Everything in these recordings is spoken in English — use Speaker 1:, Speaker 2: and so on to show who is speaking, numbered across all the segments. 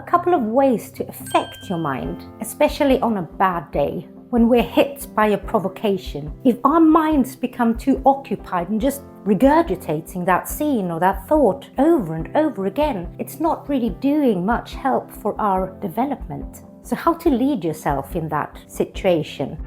Speaker 1: couple of ways to affect your mind, especially on a bad day, when we're hit by a provocation. If our minds become too occupied and just regurgitating that scene or that thought over and over again, it's not really doing much help for our development. So how to lead yourself in that situation?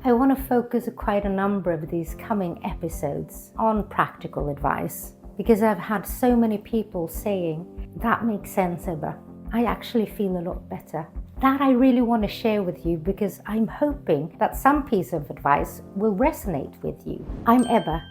Speaker 1: I want to focus quite a number of these coming episodes on practical advice, because I've had so many people saying, that makes sense, Ebba. I actually feel a lot better. That I really want to share with you, because I'm hoping that some piece of advice will resonate with you. I'm Ebba.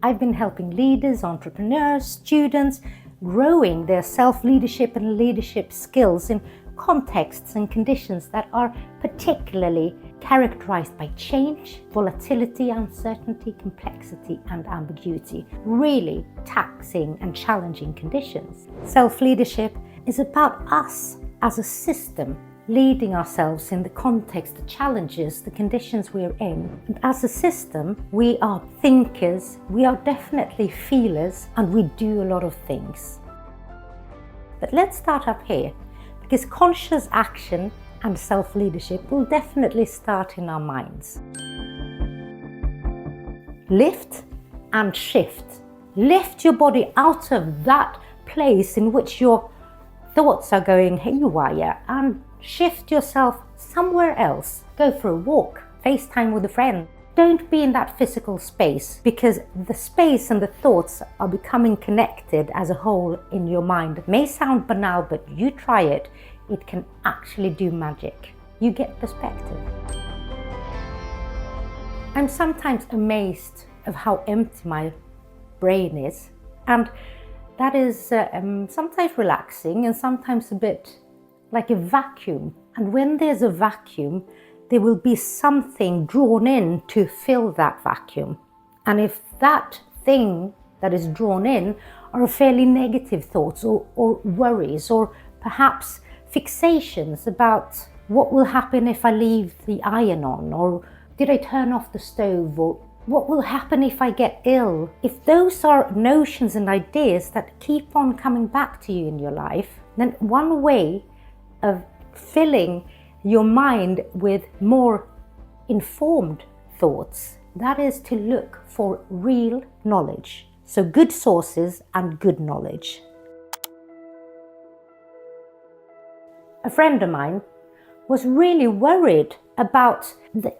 Speaker 1: I've been helping leaders, entrepreneurs, students, growing their self-leadership and leadership skills in contexts and conditions that are particularly characterized by change, volatility, uncertainty, complexity, and ambiguity. Really taxing and challenging conditions. Self-leadership is about us as a system leading ourselves in the context, the challenges, the conditions we're in. And as a system, we are thinkers, we are definitely feelers, and we do a lot of things. But let's start up here, because conscious action and self-leadership will definitely start in our minds. Lift and shift. Lift your body out of that place in which your thoughts are going haywire and shift yourself somewhere else. Go for a walk, FaceTime with a friend. Don't be in that physical space, because the space and the thoughts are becoming connected as a whole in your mind. It may sound banal, but you try it. It can actually do magic. You get perspective. I'm sometimes amazed of how empty my brain is, and that is sometimes relaxing and sometimes a bit like a vacuum. And when there's a vacuum, there will be something drawn in to fill that vacuum. And if that thing that is drawn in are fairly negative thoughts or worries, or perhaps fixations about what will happen if I leave the iron on, or did I turn off the stove, or what will happen if I get ill? If those are notions and ideas that keep on coming back to you in your life, then one way of filling your mind with more informed thoughts, that is to look for real knowledge. So good sources and good knowledge. A friend of mine was really worried about the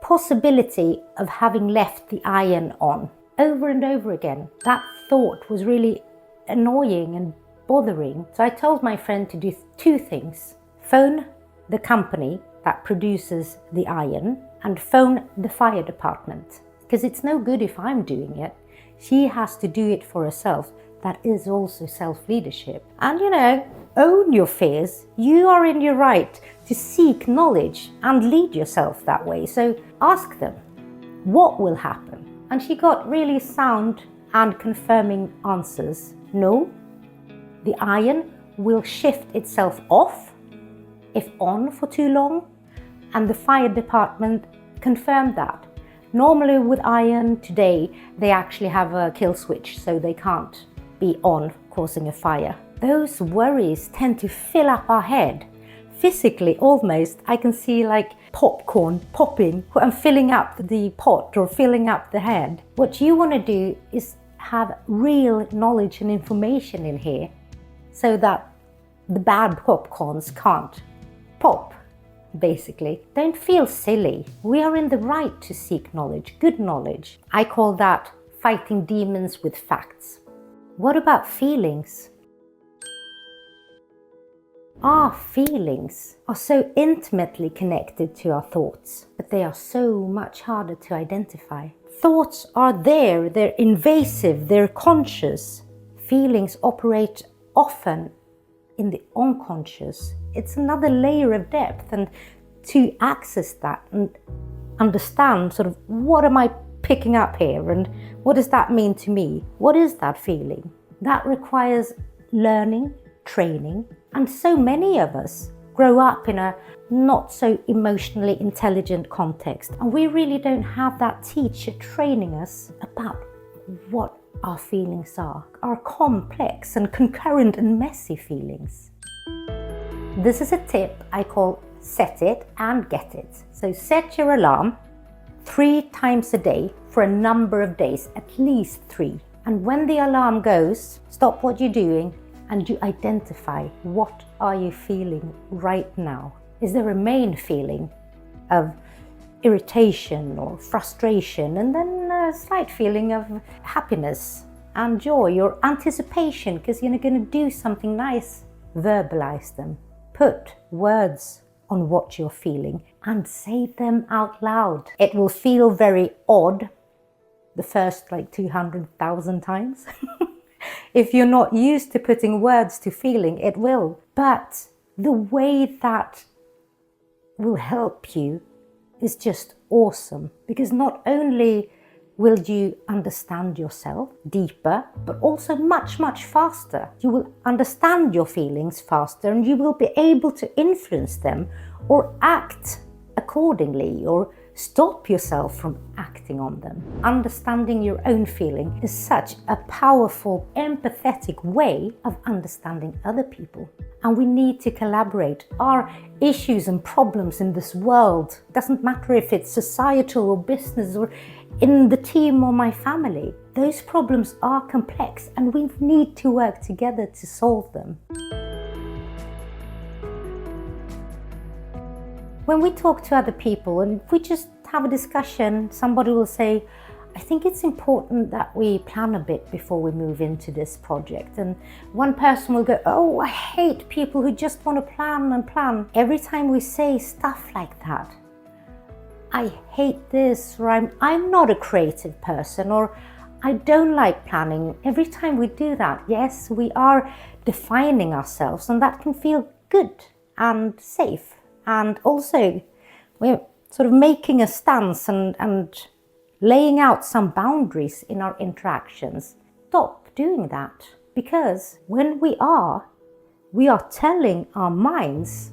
Speaker 1: possibility of having left the iron on over and over again. That thought was really annoying and bothering. So I told my friend to do two things. Phone the company that produces the iron and phone the fire department, because it's no good if I'm doing it. She has to do it for herself. That is also self-leadership. And own your fears. You are in your right to seek knowledge and lead yourself that way. So ask them, what will happen? And she got really sound and confirming answers. No, the iron will shift itself off if on for too long, and the fire department confirmed that. Normally with iron today, they actually have a kill switch, so they can't be on, causing a fire. Those worries tend to fill up our head. Physically, almost, I can see like popcorn popping and filling up the pot or filling up the head. What you want to do is have real knowledge and information in here, so that the bad popcorns can't pop, basically. Don't feel silly. We are in the right to seek knowledge, good knowledge. I call that fighting demons with facts. What about feelings? Our feelings are so intimately connected to our thoughts, but they are so much harder to identify. Thoughts are there, they're invasive, they're conscious. Feelings operate often in the unconscious. It's another layer of depth, and to access that and understand sort of what am I picking up here and what does that mean to me? What is that feeling? That requires learning, training, and so many of us grow up in a not so emotionally intelligent context, and we really don't have that teacher training us about what our feelings are, our complex and concurrent and messy feelings. This is a tip I call set it and get it. So set your alarm 3 times a day for a number of days, at least 3. And when the alarm goes, stop what you're doing and you identify, what are you feeling right now? Is there a main feeling of irritation or frustration, and then a slight feeling of happiness and joy or anticipation because you're going to do something nice? Verbalize them. Put words on what you're feeling and say them out loud. It will feel very odd the first 200,000 times. If you're not used to putting words to feeling, it will. But the way that will help you is just awesome, because not only will you understand yourself deeper, but also much, much faster. You will understand your feelings faster and you will be able to influence them or act accordingly or stop yourself from acting on them. Understanding your own feeling is such a powerful, empathetic way of understanding other people. And we need to collaborate. Our issues and problems in this world, it doesn't matter if it's societal or business or in the team or my family, those problems are complex and we need to work together to solve them. When we talk to other people and if we just have a discussion, somebody will say, I think it's important that we plan a bit before we move into this project. And one person will go, oh, I hate people who just want to plan and plan. Every time we say stuff like that, I hate this, or I'm not a creative person, or I don't like planning. Every time we do that, yes, we are defining ourselves, and that can feel good and safe. And also, we're sort of making a stance and laying out some boundaries in our interactions. Stop doing that, because when we are telling our minds,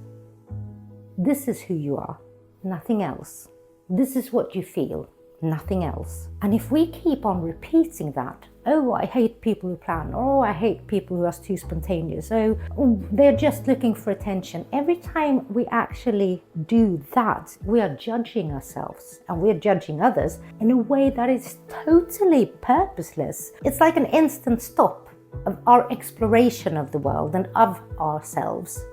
Speaker 1: this is who you are, nothing else. This is what you feel, nothing else. And if we keep on repeating that, oh, I hate people who plan, oh, I hate people who are too spontaneous, oh, they're just looking for attention. Every time we actually do that, we are judging ourselves and we're judging others in a way that is totally purposeless. It's like an instant stop of our exploration of the world and of ourselves.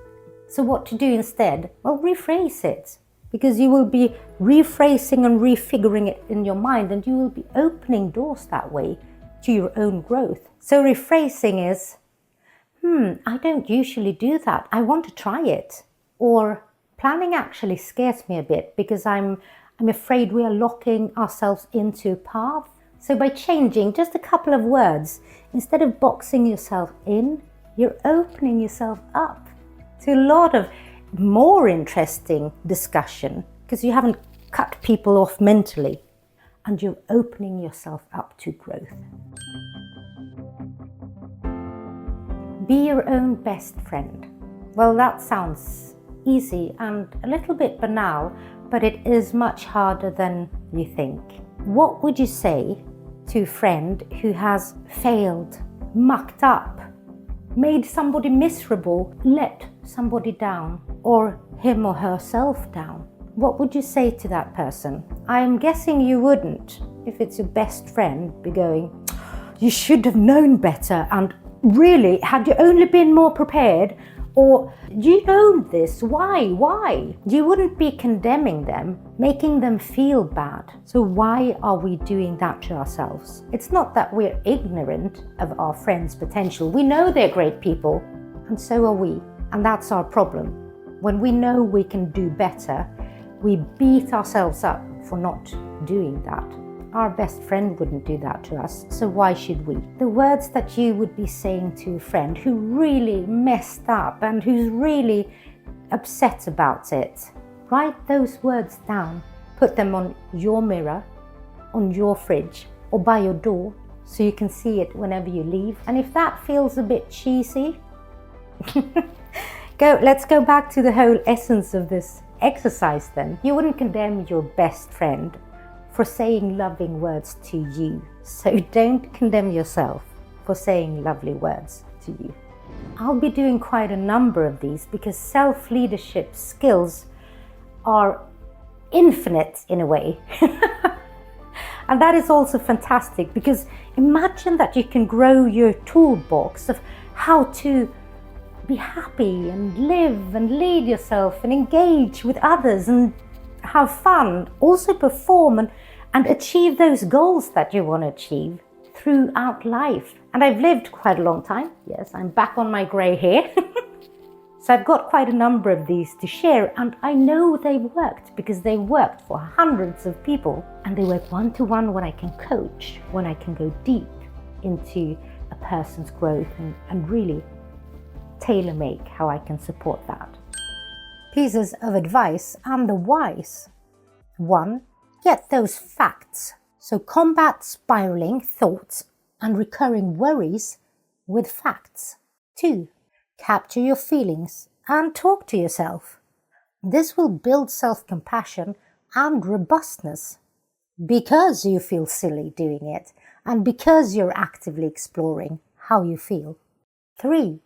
Speaker 1: So what to do instead? Well, rephrase it. Because you will be rephrasing and refiguring it in your mind, and you will be opening doors that way to your own growth. So rephrasing is, I don't usually do that. I want to try it. Or planning actually scares me a bit because I'm afraid we are locking ourselves into a path. So by changing just a couple of words, instead of boxing yourself in, you're opening yourself up to a lot of more interesting discussion, because you haven't cut people off mentally and you're opening yourself up to growth. Be your own best friend. Well, that sounds easy and a little bit banal, but it is much harder than you think. What would you say to a friend who has failed, mucked up, made somebody miserable, let somebody down, or him or herself down? What would you say to that person? I'm guessing you wouldn't, if it's your best friend, be going, you should have known better, and really, had you only been more prepared, or you know this, why? You wouldn't be condemning them, making them feel bad. So why are we doing that to ourselves? It's not that we're ignorant of our friends' potential. We know they're great people, and so are we. And that's our problem. When we know we can do better, we beat ourselves up for not doing that. Our best friend wouldn't do that to us, so why should we? The words that you would be saying to a friend who really messed up and who's really upset about it, write those words down. Put them on your mirror, on your fridge, or by your door, so you can see it whenever you leave. And if that feels a bit cheesy, let's go back to the whole essence of this exercise then. You wouldn't condemn your best friend for saying loving words to you. So don't condemn yourself for saying lovely words to you. I'll be doing quite a number of these because self-leadership skills are infinite in a way. And that is also fantastic, because imagine that you can grow your toolbox of how to be happy and live and lead yourself and engage with others and have fun, also perform and achieve those goals that you want to achieve throughout life. And I've lived quite a long time. Yes, I'm back on my grey hair. So I've got quite a number of these to share, and I know they've worked because they worked for hundreds of people, and they work one-to-one when I can coach, when I can go deep into a person's growth and really tailor-make how I can support that. Pieces of advice and the whys. 1. Get those facts. So combat spiraling thoughts and recurring worries with facts. 2. Capture your feelings and talk to yourself. This will build self-compassion and robustness because you feel silly doing it and because you're actively exploring how you feel. 3.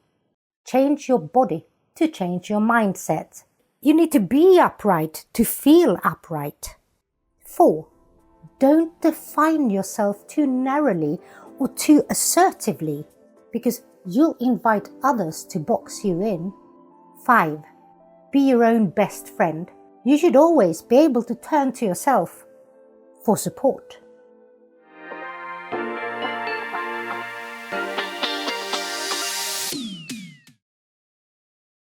Speaker 1: Change your body to change your mindset. You need to be upright to feel upright. 4. Don't define yourself too narrowly or too assertively, because you'll invite others to box you in. 5. Be your own best friend. You should always be able to turn to yourself for support.